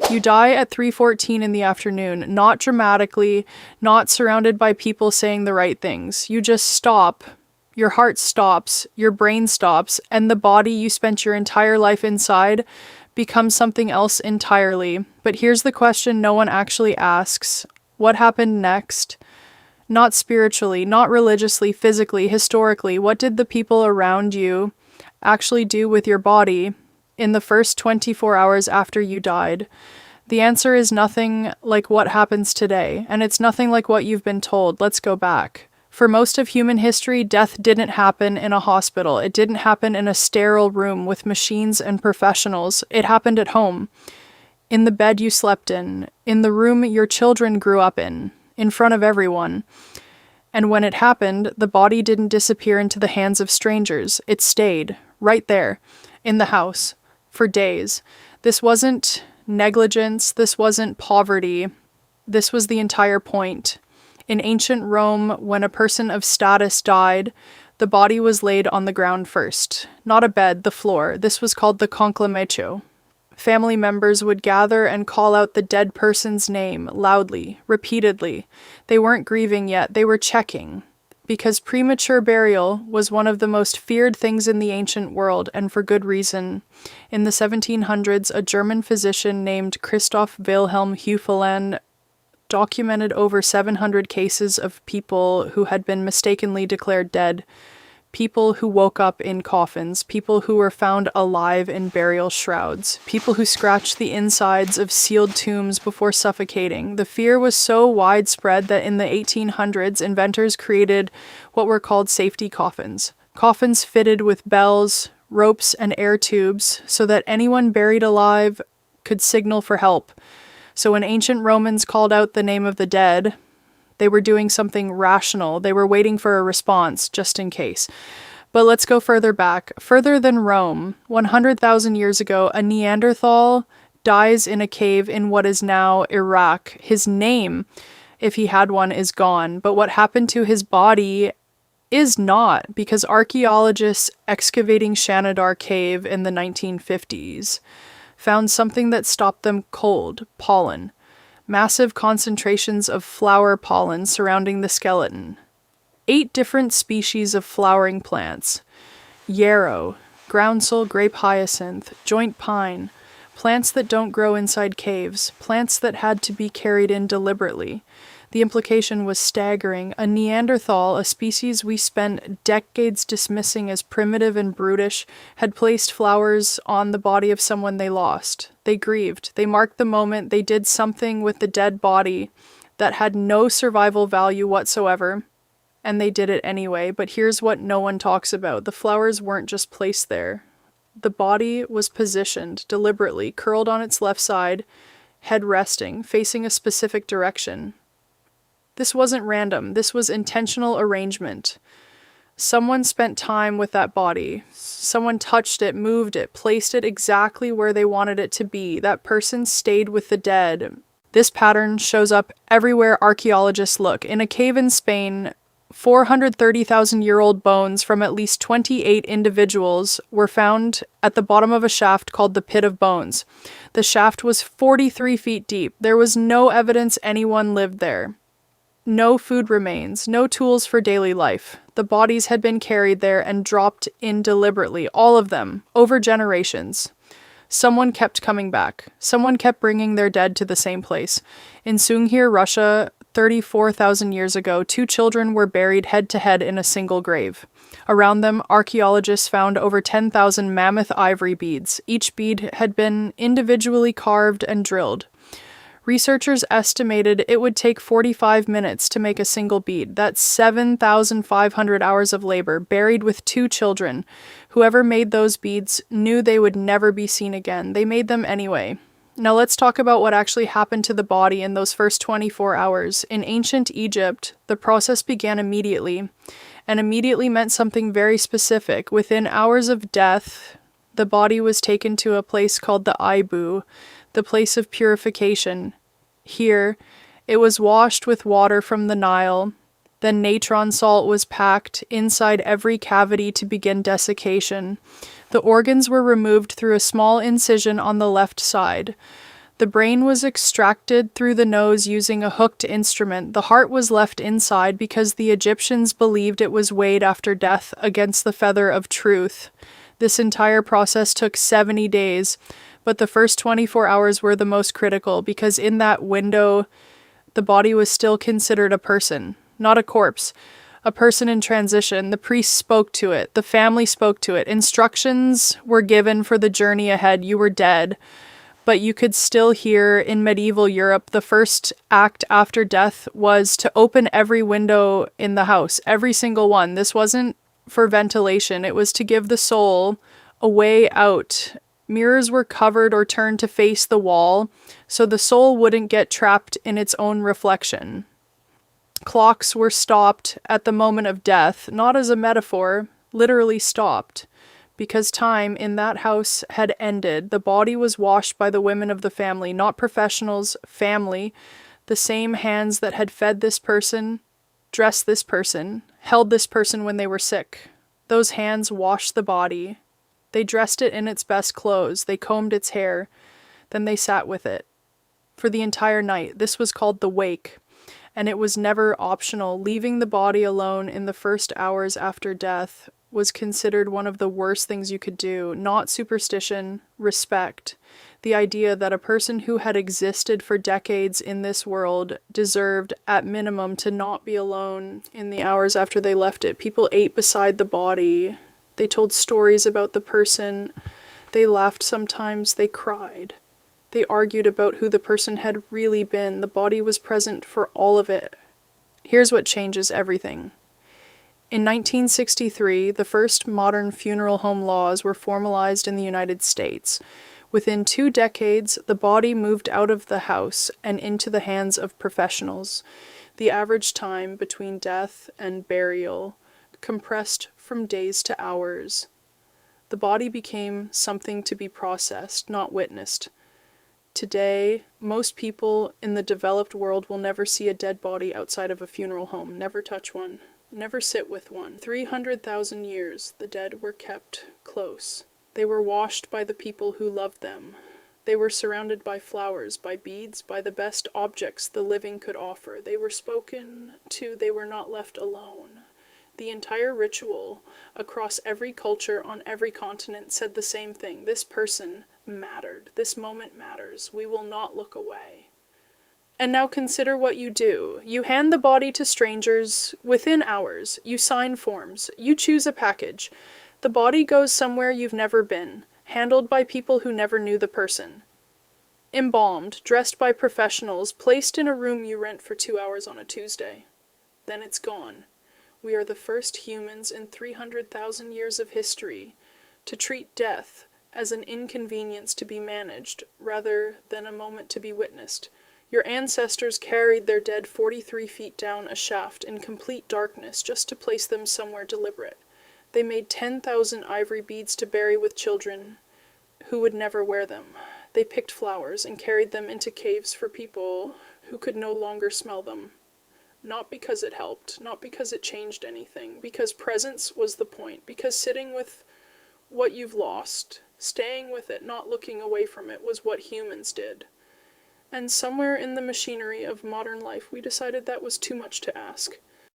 You die at 3:14 in the afternoon, not dramatically, not surrounded by people saying the right things. You just stop. Your heart stops, your brain stops, and the body you spent your entire life inside becomes something else entirely. But here's the question no one actually asks. What happened next? Not spiritually, not religiously, physically, historically. What did the people around you actually do with your body in the first 24 hours after you died? The answer is nothing like what happens today, and it's nothing like what you've been told. Let's go back. For most of human history, death didn't happen in a hospital. It didn't happen in a sterile room with machines and professionals. It happened at home, in the bed you slept in the room your children grew up in front of everyone. And when it happened, the body didn't disappear into the hands of strangers. It stayed right there, in the house, for days. This wasn't negligence. This wasn't poverty. This was the entire point. In ancient Rome, when a person of status died, the body was laid on the ground first. Not a bed, the floor. This was called the conclamatio. Family members would gather and call out the dead person's name, loudly, repeatedly. They weren't grieving yet, they were checking. Because premature burial was one of the most feared things in the ancient world, and for good reason. In the 1700s, a German physician named Christoph Wilhelm Hufeland documented over 700 cases of people who had been mistakenly declared dead, people who woke up in coffins, people who were found alive in burial shrouds, people who scratched the insides of sealed tombs before suffocating. The fear was so widespread that in the 1800s, inventors created what were called safety coffins. Coffins fitted with bells, ropes, and air tubes so that anyone buried alive could signal for help. So when ancient Romans called out the name of the dead, they were doing something rational. They were waiting for a response, just in case. But let's go further back. Further than Rome, 100,000 years ago, a Neanderthal dies in a cave in what is now Iraq. His name, if he had one, is gone. But what happened to his body is not, because archaeologists excavating Shanidar Cave in the 1950s found something that stopped them cold: pollen. Massive concentrations of flower pollen surrounding the skeleton. 8 different species of flowering plants: yarrow, groundsel, grape hyacinth, joint pine, plants that don't grow inside caves, plants that had to be carried in deliberately. The implication was staggering. A Neanderthal, a species we spent decades dismissing as primitive and brutish, had placed flowers on the body of someone they lost. They grieved. They marked the moment. They did something with the dead body that had no survival value whatsoever. And they did it anyway. But here's what no one talks about. The flowers weren't just placed there. The body was positioned deliberately, curled on its left side, head resting, facing a specific direction. This wasn't random. This was intentional arrangement. Someone spent time with that body. Someone touched it, moved it, placed it exactly where they wanted it to be. That person stayed with the dead. This pattern shows up everywhere archaeologists look. In a cave in Spain, 430,000-year-old bones from at least 28 individuals were found at the bottom of a shaft called the Pit of Bones. The shaft was 43 feet deep. There was no evidence anyone lived there. No food remains, no tools for daily life. The bodies had been carried there and dropped in deliberately, all of them, over generations. Someone kept coming back. Someone kept bringing their dead to the same place. In Sunghir, Russia, 34,000 years ago, 2 children were buried head-to-head in a single grave. Around them, archaeologists found over 10,000 mammoth ivory beads. Each bead had been individually carved and drilled. Researchers estimated it would take 45 minutes to make a single bead. That's 7,500 hours of labor, buried with 2 children. Whoever made those beads knew they would never be seen again. They made them anyway. Now let's talk about what actually happened to the body in those first 24 hours. In ancient Egypt, the process began immediately, and immediately meant something very specific. Within hours of death, the body was taken to a place called the Ibu, the place of purification. Here, it was washed with water from the Nile. Then natron salt was packed inside every cavity to begin desiccation. The organs were removed through a small incision on the left side. The brain was extracted through the nose using a hooked instrument. The heart was left inside because the Egyptians believed it was weighed after death against the feather of truth. This entire process took 70 days, but the first 24 hours were the most critical because in that window, the body was still considered a person, not a corpse. A person in transition. The priest spoke to it. The family spoke to it. Instructions were given for the journey ahead. You were dead. But you could still hear in medieval Europe, the first act after death was to open every window in the house, every single one. This wasn't for ventilation. It was to give the soul a way out. Mirrors were covered or turned to face the wall so the soul wouldn't get trapped in its own reflection. Clocks were stopped at the moment of death, not as a metaphor, literally stopped. Because time in that house had ended, the body was washed by the women of the family, not professionals, family, the same hands that had fed this person, dressed this person, held this person when they were sick. Those hands washed the body. They dressed it in its best clothes. They combed its hair. Then they sat with it. For the entire night, this was called the wake. And it was never optional. Leaving the body alone in the first hours after death was considered one of the worst things you could do. Not superstition, respect. The idea that a person who had existed for decades in this world deserved, at minimum, to not be alone in the hours after they left it. People ate beside the body. They told stories about the person. They laughed sometimes. They cried. They argued about who the person had really been. The body was present for all of it. Here's what changes everything. In 1963, the first modern funeral home laws were formalized in the United States. Within 2 decades, the body moved out of the house and into the hands of professionals. The average time between death and burial compressed from days to hours. The body became something to be processed, not witnessed. Today, most people in the developed world will never see a dead body outside of a funeral home, never touch one, never sit with one. 300,000 years, the dead were kept close. They were washed by the people who loved them. They were surrounded by flowers, by beads, by the best objects the living could offer. They were spoken to, they were not left alone. The entire ritual, across every culture, on every continent, said the same thing. This person mattered. This moment matters. We will not look away. And now consider what you do. You hand the body to strangers within hours. You sign forms. You choose a package. The body goes somewhere you've never been, handled by people who never knew the person. Embalmed, dressed by professionals, placed in a room you rent for 2 hours on a Tuesday. Then it's gone. We are the first humans in 300,000 years of history to treat death as an inconvenience to be managed rather than a moment to be witnessed. Your ancestors carried their dead 43 feet down a shaft in complete darkness just to place them somewhere deliberate. They made 10,000 ivory beads to bury with children who would never wear them. They picked flowers and carried them into caves for people who could no longer smell them. Not because it helped, not because it changed anything, because presence was the point, because sitting with what you've lost, staying with it, not looking away from it, was what humans did. And somewhere in the machinery of modern life, we decided that was too much to ask.